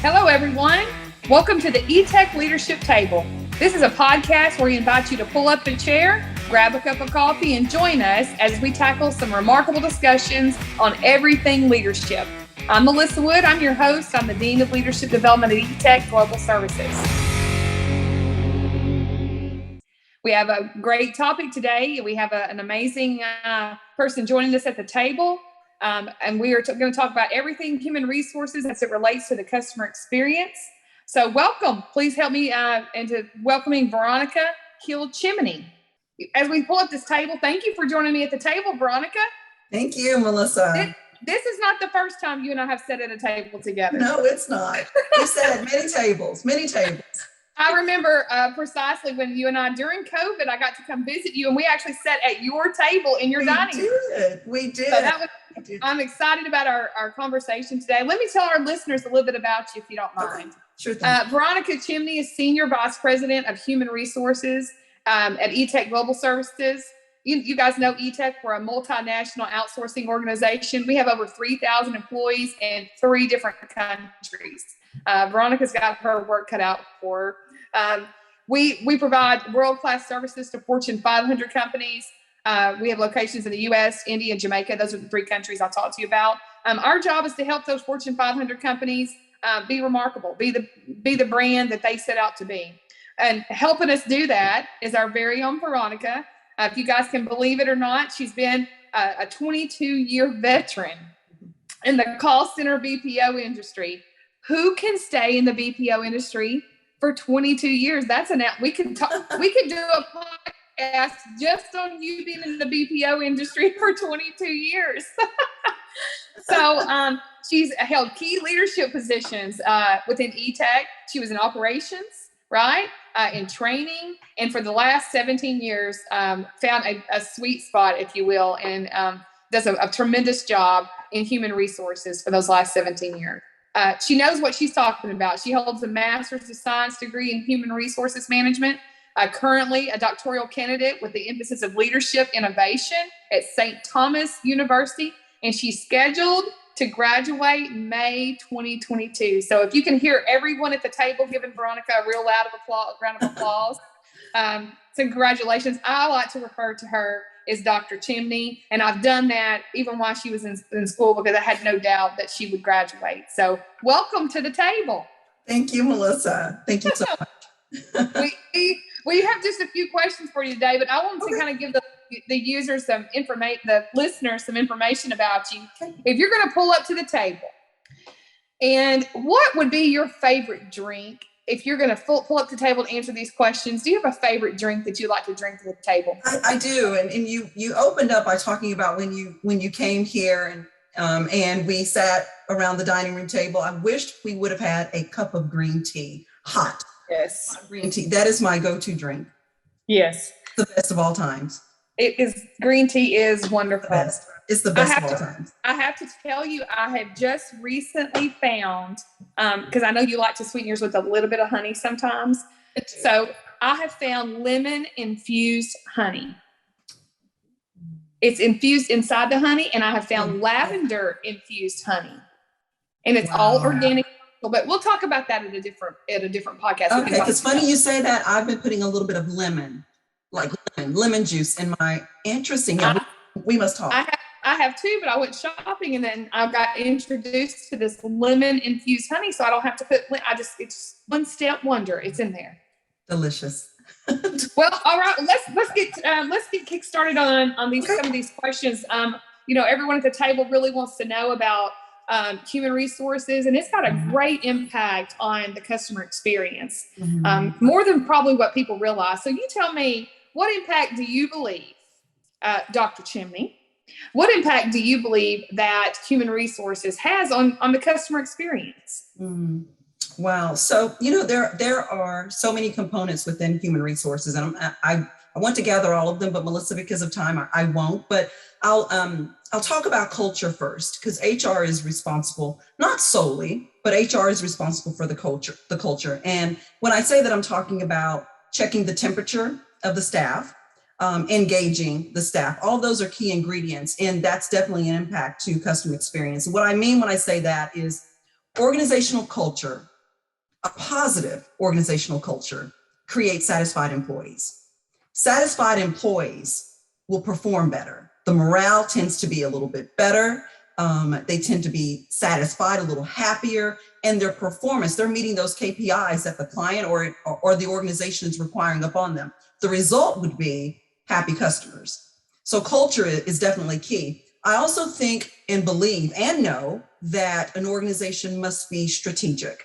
Hello, everyone. Welcome to the Etech Leadership Table. This is a podcast where we invite you to pull up a chair, grab a cup of coffee, and join us as we tackle some remarkable discussions on everything leadership. I'm Melissa Wood. I'm your host. I'm the Dean of Leadership Development at Etech Global Services. We have a great topic today. We have an amazing person joining us at the table. And we are going to talk about everything human resources as it relates to the customer experience. So welcome. Please help me into welcoming Veronica Chimney. As we pull up this table, thank you for joining me at the table, Veronica. Thank you, Melissa. This is not the first time you and I have sat at a table together. No, it's not. You sat at many tables. I remember precisely when you and I, during COVID, I got to come visit you, and we actually sat at your table in your dining room. We did. So I'm excited about our conversation today. Let me tell our listeners a little bit about you, if you don't mind. Okay. Sure thing. Veronica Chimney is Senior Vice President of Human Resources at Etech Global Services. You guys know Etech. We're a multinational outsourcing organization. We have over 3,000 employees in 3 different countries. Veronica's got her work cut out for her. We provide world-class services to Fortune 500 companies. We have locations in the U.S., India, and Jamaica. Those are the 3 countries I'll talk to you about. Our job is to help those Fortune 500 companies be remarkable, be the brand that they set out to be. And helping us do that is our very own Veronica. If you guys can believe it or not, she's been a 22-year veteran in the call center BPO industry. Who can stay in the BPO industry for 22 years? We could do a podcast just on you being in the BPO industry for 22 years. So she's held key leadership positions within Etech. She was in operations, right? In training, and for the last 17 years, found a sweet spot, if you will, and does a tremendous job in human resources for those last 17 years. She knows what she's talking about. She holds a Master's of Science degree in Human Resources Management, currently a doctoral candidate with the emphasis of leadership innovation at St. Thomas University, and she's scheduled to graduate May 2022. So if you can hear everyone at the table giving Veronica a real round of applause, so congratulations. I like to refer to her as Dr. Chimney, and I've done that even while she was in school because I had no doubt that she would graduate. So welcome to the table. Thank you, Melissa. Thank you so much. We have just a few questions for you today, but I want to kind of give the users some information, the listeners some information about you. If you're going to pull up to the table, and what would be your favorite drink? If you're going to pull up to the table to answer these questions, do you have a favorite drink that you like to drink at the table? I do, and you opened up by talking about when you came here and we sat around the dining room table. I wished we would have had a cup of green tea, hot. Yes, green tea. That is my go-to drink. Yes, the best of all times. It is. Green tea is wonderful. It's the best of all times. I have to tell you, I have just recently found, because I know you like to sweeten yours with a little bit of honey sometimes. So I have found lemon infused honey. It's infused inside the honey, and I have found lavender infused honey, and it's all organic. But we'll talk about that at a different podcast. Okay, it's funny you say that. I've been putting a little bit of lemon juice in my. Interesting. Yeah, we must talk. I have too, but I went shopping and then I got introduced to this lemon infused honey, so I don't have to put. It's one step wonder. It's in there. Delicious. Well, all right. Let's get kick started on these some of these questions. Everyone at the table really wants to know about human resources, and it's got a great impact on the customer experience, more than probably what people realize. So you tell me, what impact do you believe, Dr. Chimney, what impact do you believe that human resources has on the customer experience? Wow. So, there are so many components within human resources, and I want to gather all of them, but Melissa, because of time, I won't, but I'll talk about culture first, because HR is responsible, not solely, but HR is responsible for the culture. And when I say that, I'm talking about checking the temperature of the staff, engaging the staff. All those are key ingredients, and that's definitely an impact to customer experience. And what I mean when I say that is organizational culture A positive organizational culture creates satisfied employees. Satisfied employees will perform better. The morale tends to be a little bit better. They tend to be satisfied, a little happier, and their performance, they're meeting those KPIs that the client or the organization is requiring upon them. The result would be happy customers. So culture is definitely key. I also think and believe and know that an organization must be strategic.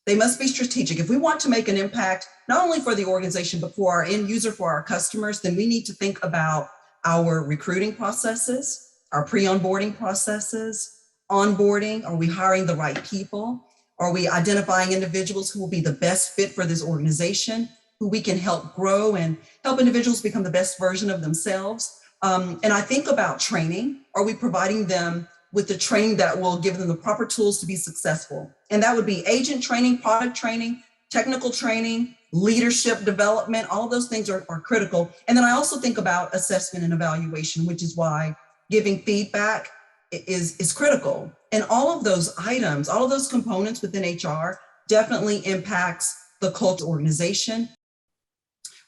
They must be strategic. If we want to make an impact, not only for the organization, but for our end user, for our customers, then we need to think about our recruiting processes, our pre-onboarding processes, onboarding. Are we hiring the right people? Are we identifying individuals who will be the best fit for this organization, who we can help grow and help individuals become the best version of themselves? And I think about training. Are we providing them with the training that will give them the proper tools to be successful? And that would be agent training, product training, technical training, leadership development. All of those things are critical. And then I also think about assessment and evaluation, which is why giving feedback is critical. And all of those items, all of those components within HR definitely impacts the culture organization,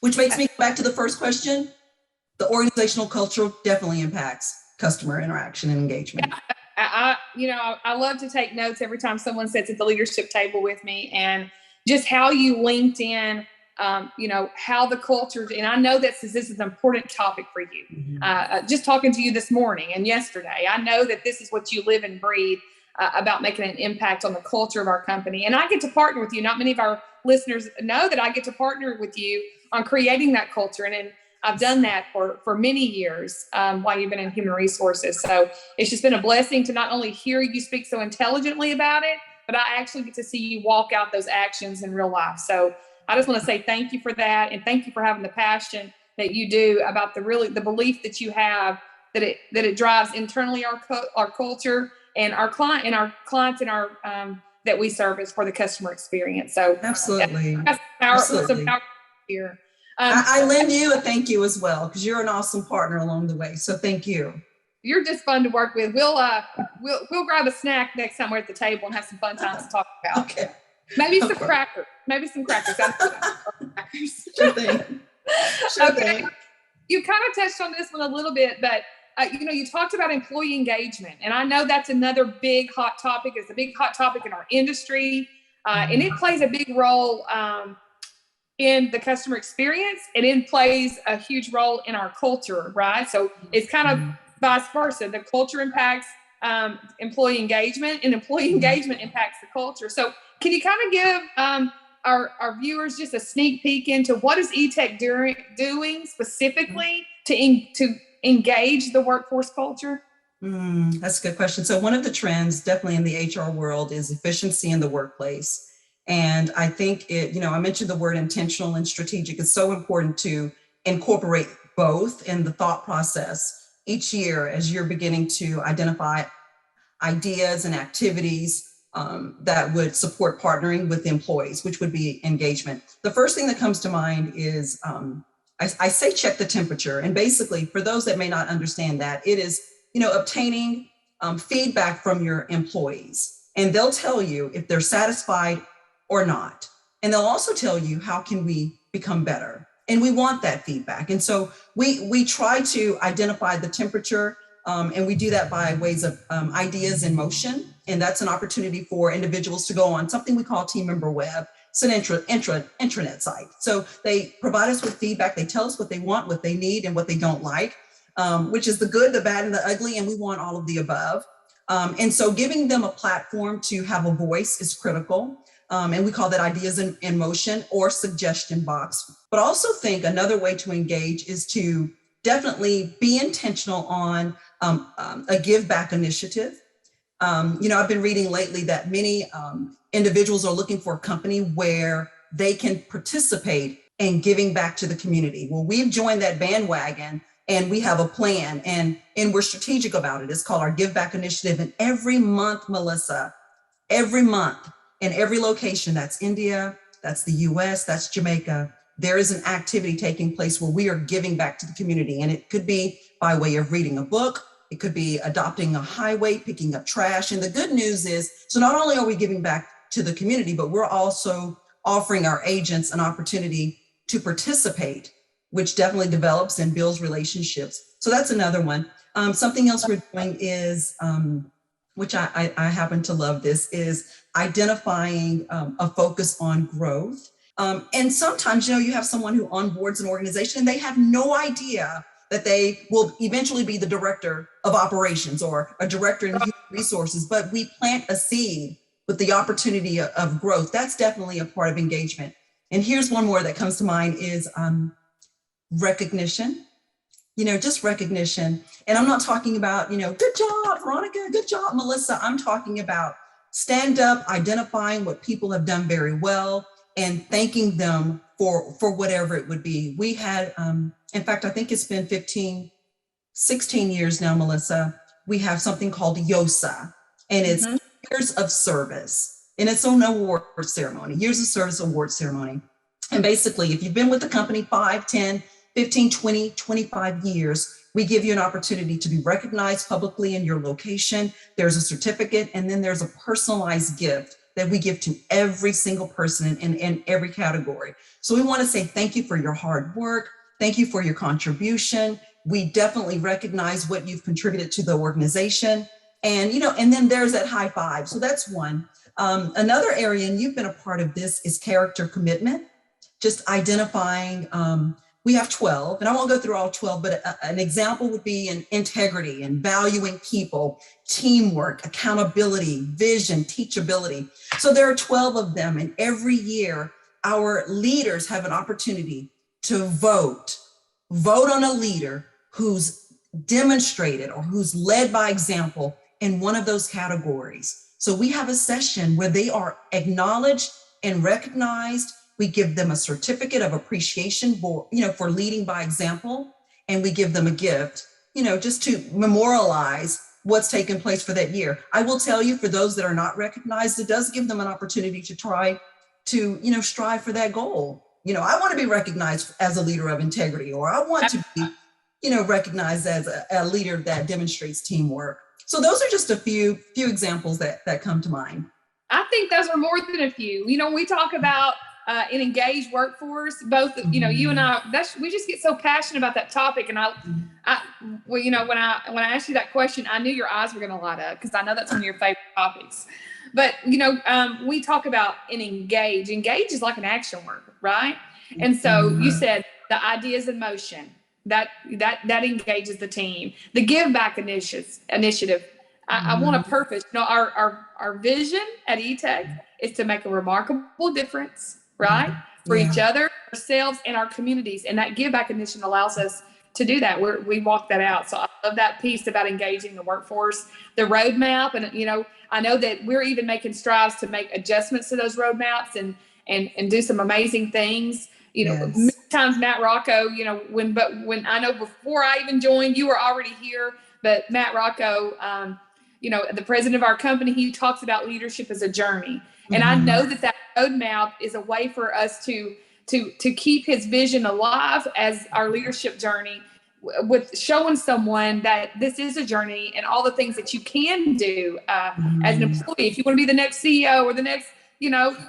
which makes me go back to the first question. The organizational culture definitely impacts customer interaction and engagement. I love to take notes every time someone sits at the leadership table with me, and just how you linked in, how the culture, and I know that this is an important topic for you. Mm-hmm. Just talking to you this morning and yesterday, I know that this is what you live and breathe about making an impact on the culture of our company. And I get to partner with you. Not many of our listeners know that I get to partner with you on creating that culture. And I've done that for many years while you've been in human resources. So it's just been a blessing to not only hear you speak so intelligently about it, but I actually get to see you walk out those actions in real life. So I just want to say thank you for that. And thank you for having the passion that you do about the belief that you have that it drives internally our culture and our clients and our that we service for the customer experience. So absolutely. That's some power here. I lend you a thank you as well, because you're an awesome partner along the way. So thank you. You're just fun to work with. We'll grab a snack next time we're at the table and have some fun times to talk about. Okay. Maybe some crackers. Sure thing. Sure thing. You kind of touched on this one a little bit, but you talked about employee engagement, and I know that's another big hot topic. It's a big hot topic in our industry, and it plays a big role in the customer experience, and it plays a huge role in our culture, right? So it's kind of vice versa. The culture impacts employee engagement, and employee engagement impacts the culture. So can you kind of give our viewers just a sneak peek into what is Etech doing specifically to engage the workforce culture? That's a good question. So one of the trends definitely in the HR world is efficiency in the workplace. And I think I mentioned the word intentional and strategic. It's so important to incorporate both in the thought process each year as you're beginning to identify ideas and activities that would support partnering with employees, which would be engagement. The first thing that comes to mind is I say check the temperature. And basically, for those that may not understand that, it is obtaining feedback from your employees. And they'll tell you if they're satisfied or not. And they'll also tell you how can we become better. And we want that feedback. And so we try to identify the temperature, and we do that by ways of ideas in motion. And that's an opportunity for individuals to go on something we call Team Member Web. It's an intranet site. So they provide us with feedback. They tell us what they want, what they need, and what they don't like, which is the good, the bad, and the ugly. And we want all of the above. And so giving them a platform to have a voice is critical. And we call that ideas in motion or suggestion box. But also think another way to engage is to definitely be intentional on a give back initiative. I've been reading lately that many individuals are looking for a company where they can participate in giving back to the community. Well, we've joined that bandwagon and we have a plan and we're strategic about it. It's called our Give Back Initiative. And every month, Melissa, every month in every location, that's India, that's the US, that's Jamaica, there is an activity taking place where we are giving back to the community. And it could be by way of reading a book. It could be adopting a highway, picking up trash. And the good news is, so not only are we giving back to the community, but we're also offering our agents an opportunity to participate, which definitely develops and builds relationships. So that's another one. Something else we're doing is, which I happen to love this, is identifying a focus on growth. And sometimes, you have someone who onboards an organization and they have no idea that they will eventually be the director of operations or a director in human resources, but we plant a seed with the opportunity of growth. That's definitely a part of engagement. And here's one more that comes to mind is recognition, just recognition. And I'm not talking about, good job, Veronica, good job, Melissa. I'm talking about stand up, identifying what people have done very well and thanking them for whatever it would be. We had, in fact, I think it's been 16 years now, Melissa. We have something called YOSA, and it's years of service. And it's an award ceremony, years of service award ceremony. And basically, if you've been with the company 5, 10, 15, 20, 25 years, we give you an opportunity to be recognized publicly in your location. There's a certificate, and then there's a personalized gift that we give to every single person in every category. So we want to say thank you for your hard work. Thank you for your contribution. We definitely recognize what you've contributed to the organization. And, and then there's that high five. So that's one. Another area, and you've been a part of this, is character commitment. Just identifying, we have 12, and I won't go through all 12, but an example would be in integrity and valuing people, teamwork, accountability, vision, teachability. So there are 12 of them, and every year our leaders have an opportunity to vote on a leader who's demonstrated or who's led by example in one of those categories. So we have a session where they are acknowledged and recognized. We give them a certificate of appreciation for leading by example, and we give them a gift, just to memorialize what's taken place for that year. I will tell you, for those that are not recognized, it does give them an opportunity to try to, strive for that goal. I want to be recognized as a leader of integrity, or I want to be, recognized as a leader that demonstrates teamwork. So those are just a few examples that come to mind. I think those are more than a few. We talk about an engaged workforce, both, you and I, we just get so passionate about that topic. And when I asked you that question, I knew your eyes were going to light up, because I know that's one of your favorite topics. But, we talk about an engage. Engage is like an action word, right? And so you said the ideas in motion, that engages the team. The give back initiative. I want a purpose. Our vision at Etech is to make a remarkable difference, right? For each other, ourselves, and our communities. And that give back initiative allows us to do that. We walk that out. So I love that piece about engaging the workforce, the roadmap. And, I know that we're even making strides to make adjustments to those roadmaps and do some amazing things. Many times Matt Rocco, when I know before I even joined, you were already here, but Matt Rocco, the president of our company, he talks about leadership as a journey. And I know that roadmap is a way for us to keep his vision alive as our leadership journey, with showing someone that this is a journey and all the things that you can do as an employee. If you want to be the next CEO or the next,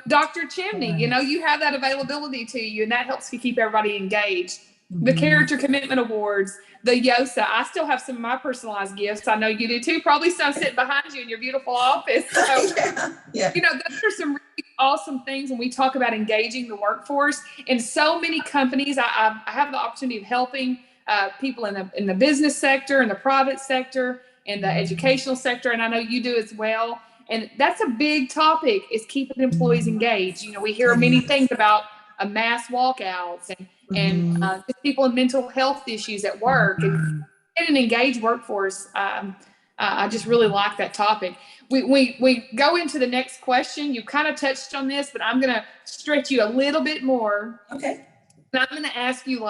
Dr. Chimney, you have that availability to you, and that helps to keep everybody engaged. The character commitment awards, the YOSA. I still have some of my personalized gifts. I know you do too. Probably some sitting behind you in your beautiful office. So, those are some really awesome things when we talk about engaging the workforce. In so many companies, I have the opportunity of helping people in the business sector, in the private sector, in the educational sector, and I know you do as well. And that's a big topic, is keeping employees engaged. We hear many things about mass walkouts and just people with mental health issues at work, and an engaged workforce. I just really like that topic. We go into the next question. You kind of touched on this, but I'm going to stretch you a little bit more. Okay. And I'm going to ask you,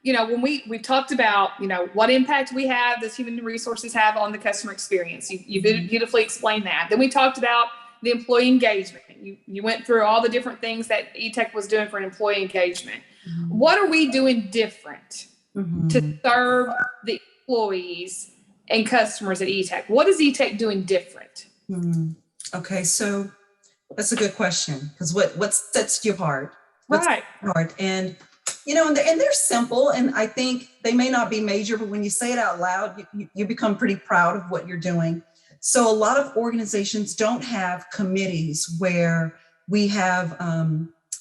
when we talked about, what impact we have, does human resources have on the customer experience? You beautifully explained that. Then we talked about the employee engagement. You went through all the different things that Etech was doing for an employee engagement. What are we doing different to serve the employees and customers at Etech? What is Etech doing different? Okay, so That's a good question, because what sets you apart? What's Right. apart? And and they're simple, and I think they may not be major, but when you say it out loud, you become pretty proud of what you're doing. So a lot of organizations don't have committees where we have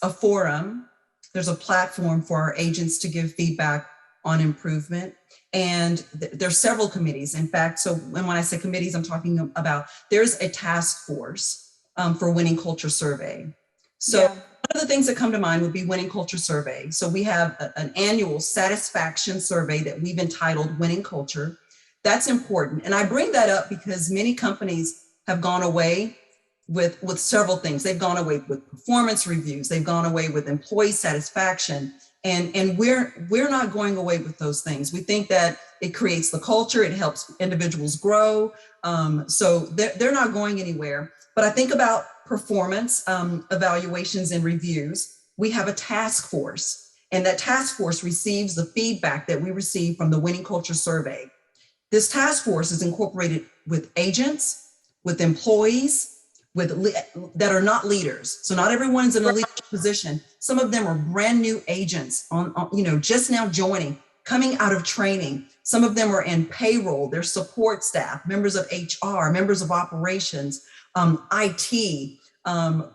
a forum. There's a platform for our agents to give feedback on improvement. And there's several committees. In fact, so when I say committees, I'm talking about there's a task force for Winning Culture Survey. So Yeah. one of the things that come to mind would be Winning Culture Survey. So we have an annual satisfaction survey that we've entitled Winning Culture. That's important. And I bring that up because many companies have gone away with several things. They've gone away with performance reviews. They've gone away with employee satisfaction. And we're not going away with those things. We think that it creates the culture. It helps individuals grow. So they're not going anywhere. But I think about performance evaluations and reviews. We have a task force, and that task force receives the feedback that we receive from the Winning Culture Survey. This task force is incorporated with agents, with employees, that are not leaders. So not everyone's in a leadership position. Some of them are brand new agents on just now joining, coming out of training. Some of them are in payroll, they're support staff, members of HR, members of operations, IT,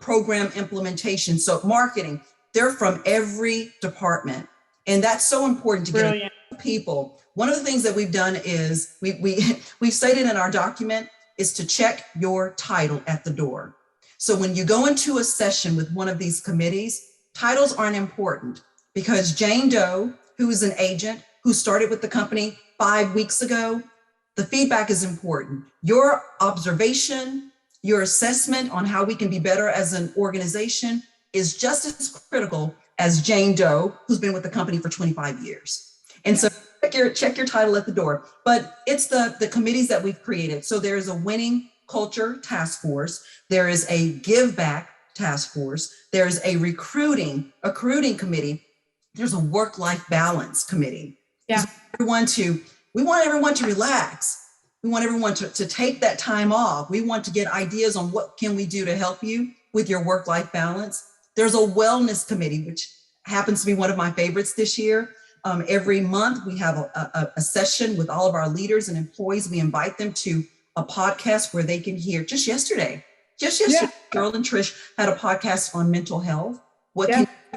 program implementation, so marketing. They're from every department. And that's so important to get people. One of the things that we've done is we've stated in our document is to check your title at the door. So when you go into a session with one of these committees, titles aren't important, because Jane Doe, who is an agent who started with the company 5 weeks ago, the feedback is important. Your observation, your assessment on how we can be better as an organization is just as critical as Jane Doe, who's been with the company for 25 years. And so check your title at the door, but it's the committees that we've created. So there's a Winning Culture Task Force. There is a Give Back Task Force. There's a recruiting committee. There's a Work-Life Balance Committee. Yeah. We want everyone to relax. We want everyone to take that time off. We want to get ideas on what can we do to help you with your work-life balance. There's a Wellness Committee, which happens to be one of my favorites this year. Every month, we have a session with all of our leaders and employees. We invite them to a podcast where they can hear. Just yesterday, Cheryl and Trish had a podcast on mental health.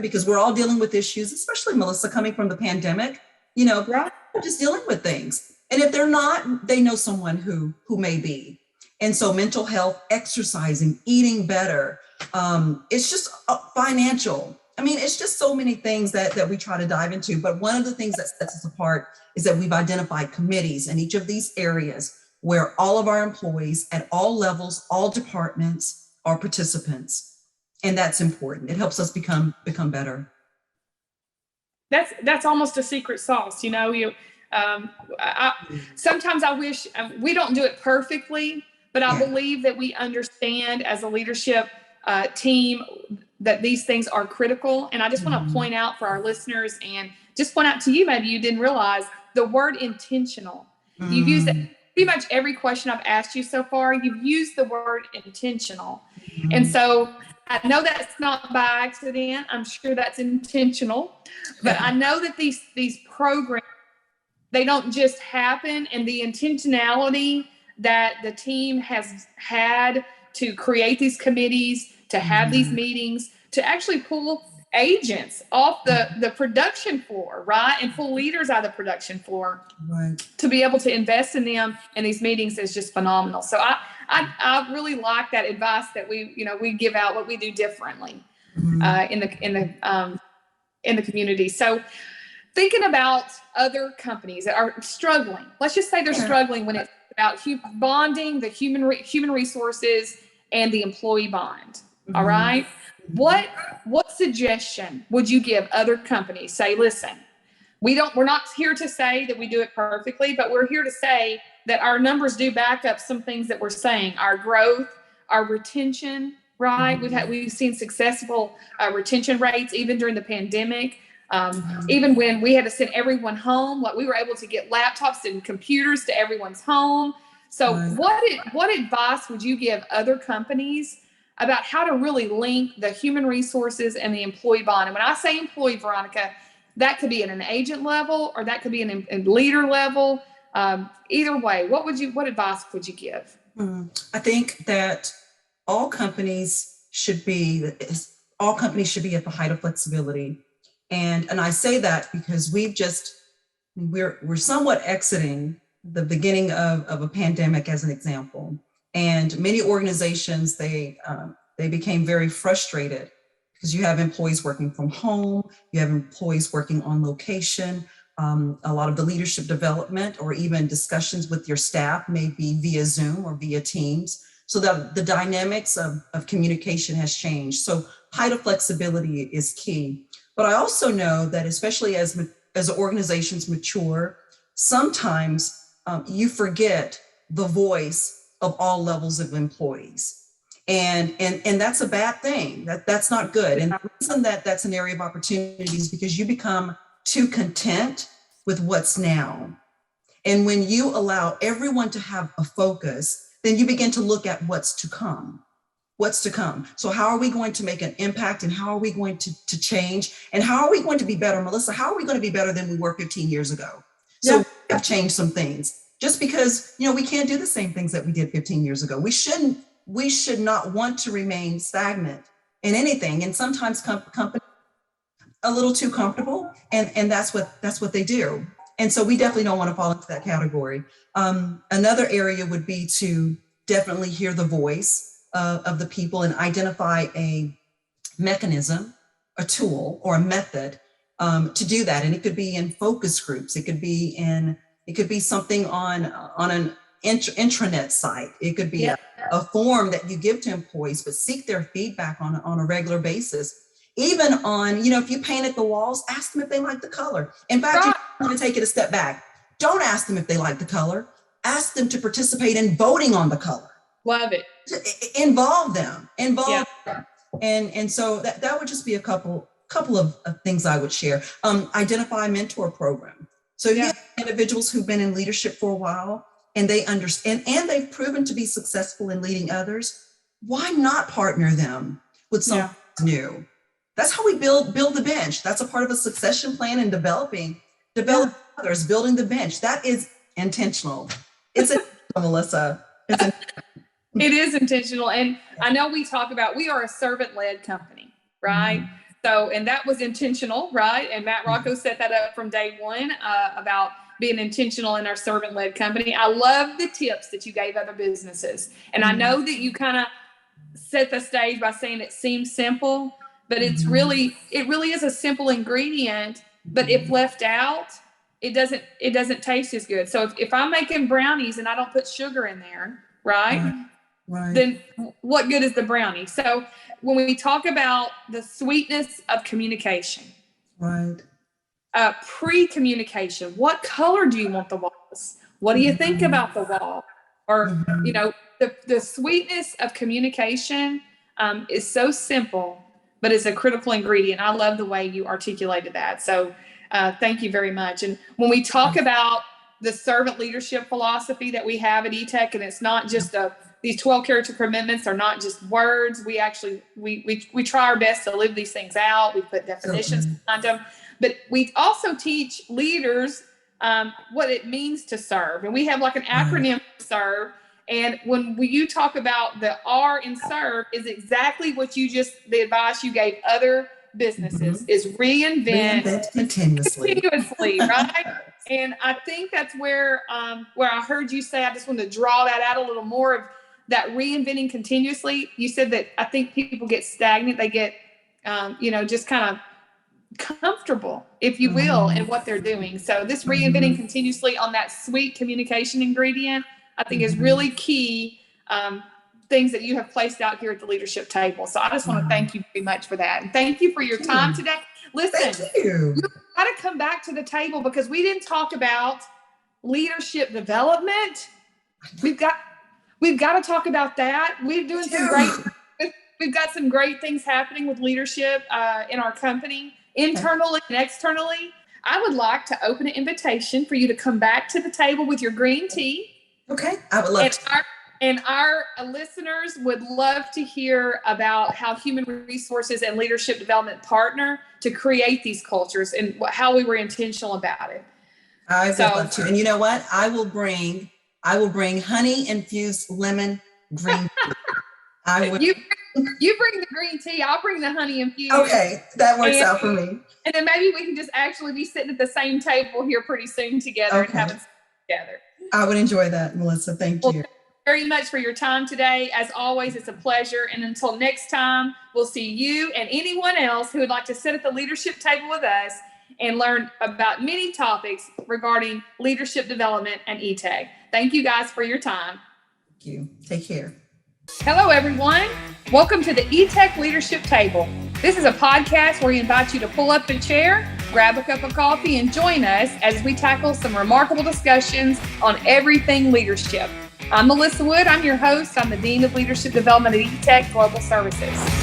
Because we're all dealing with issues, especially Melissa, coming from the pandemic, we're just dealing with things. And if they're not, they know someone who may be. And so mental health, exercising, eating better, it's just financial. I mean, it's just so many things that we try to dive into. But one of the things that sets us apart is that we've identified committees in each of these areas where all of our employees at all levels, all departments are participants. And that's important. It helps us become better. That's almost a secret sauce. Sometimes I wish we don't do it perfectly, but I believe that we understand as a leadership team that these things are critical. And I just want to point out for our listeners, and just point out to you, maybe you didn't realize, the word intentional. You've used it pretty much every question I've asked you so far. You've used the word intentional. And so I know that's not by accident. I'm sure that's intentional. But I know that these programs, they don't just happen. And the intentionality that the team has had to create these committees, to have these meetings, to actually pull agents off the production floor, right? And pull leaders out of the production floor, to be able to invest in them in these meetings is just phenomenal. So I really like that advice that we give out, what we do differently in the community. So thinking about other companies that are struggling, let's just say they're struggling when it's about bonding the human resources and the employee bond. All right. What suggestion would you give other companies? Say, listen, we're not here to say that we do it perfectly, but we're here to say that our numbers do back up some things that we're saying. Our growth, our retention, right? We've seen successful retention rates even during the pandemic. Even when we had to send everyone home, we were able to get laptops and computers to everyone's home. So what advice would you give other companies about how to really link the human resources and the employee bond. And when I say employee, Veronica, that could be at an agent level or that could be in a leader level. Either way, what advice would you give? I think that all companies should be at the height of flexibility. And I say that because we're somewhat exiting the beginning of a pandemic as an example. And many organizations, they became very frustrated because you have employees working from home, you have employees working on location. A lot of the leadership development or even discussions with your staff may be via Zoom or via Teams. So that the dynamics of communication has changed. So height of flexibility is key. But I also know that especially as organizations mature, sometimes you forget the voice of all levels of employees. And that's a bad thing. That's not good. And the reason that that's an area of opportunity is because you become too content with what's now. And when you allow everyone to have a focus, then you begin to look at what's to come. What's to come. So how are we going to make an impact, and how are we going to change, and how are we going to be better? Melissa, how are we going to be better than we were 15 years ago? So we have changed some things just because, we can't do the same things that we did 15 years ago. We should not want to remain stagnant in anything. And sometimes companies a little too comfortable, and that's what they do. And so we definitely don't want to fall into that category. Another area would be to definitely hear the voice of the people and identify a mechanism, a tool, or a method to do that. And it could be in focus groups. It could be something on an intranet site. It could be a form that you give to employees, but seek their feedback on a regular basis. Even on, if you painted the walls, ask them if they like the color. In fact, you want to take it a step back. Don't ask them if they like the color. Ask them to participate in voting on the color. Love it. Involve them. And so that would just be a couple of things I would share. Identify a mentor program. So if you have individuals who've been in leadership for a while and they understand and they've proven to be successful in leading others, why not partner them with someone new? That's how we build the bench. That's a part of a succession plan and developing others, building the bench. That is intentional. It's intentional, Melissa. It is intentional. And I know we are a servant-led company, right? Mm-hmm. So, and that was intentional, right? And Matt Rocco set that up from day one about being intentional in our servant-led company. I love the tips that you gave other businesses. And I know that you kind of set the stage by saying it seems simple, but it really is a simple ingredient, but if left out, it doesn't taste as good. So if I'm making brownies and I don't put sugar in there, right? Then what good is the brownie? So when we talk about the sweetness of communication, pre-communication, what color do you want the walls? What do you think about the wall? Or, the sweetness of communication is so simple, but it's a critical ingredient. I love the way you articulated that. So thank you very much. And when we talk about the servant leadership philosophy that we have at Etech, and it's not just these 12 character commitments are not just words. We actually, we try our best to live these things out. We put definitions behind them, but we also teach leaders what it means to serve. And we have like an acronym for serve. And when you talk about the R in serve is exactly what the advice you gave other businesses is reinvent continuously, right? And I think that's where I heard you say, I just want to draw that out a little more of that reinventing continuously. You said that I think people get stagnant. They get, just kind of comfortable, if you will, in what they're doing. So this reinventing continuously on that sweet communication ingredient, I think is really key things that you have placed out here at the leadership table. So I just want to thank you very much for that. And thank you for your time today. Listen, you got to come back to the table because we didn't talk about leadership development. We've got to talk about that. We've got some great things happening with leadership in our company, internally and externally. I would like to open an invitation for you to come back to the table with your green tea. Okay, I would love to. And our listeners would love to hear about how human resources and leadership development partner to create these cultures and how we were intentional about it. I would love to. And you know what? I will bring honey infused lemon green tea. I will. You bring the green tea. I'll bring the honey infused. Okay, that works out for me. And then maybe we can just actually be sitting at the same table here pretty soon together and having something together. I would enjoy that, Melissa. Thank you. Thank you very much for your time today. As always, it's a pleasure. And until next time, we'll see you and anyone else who would like to sit at the leadership table with us and learn about many topics regarding leadership development and Etech. Thank you guys for your time. Thank you. Take care. Hello, everyone. Welcome to the Etech Leadership Table. This is a podcast where we invite you to pull up a chair, grab a cup of coffee, and join us as we tackle some remarkable discussions on everything leadership. I'm Melissa Wood. I'm your host. I'm the Dean of Leadership Development at Etech Global Services.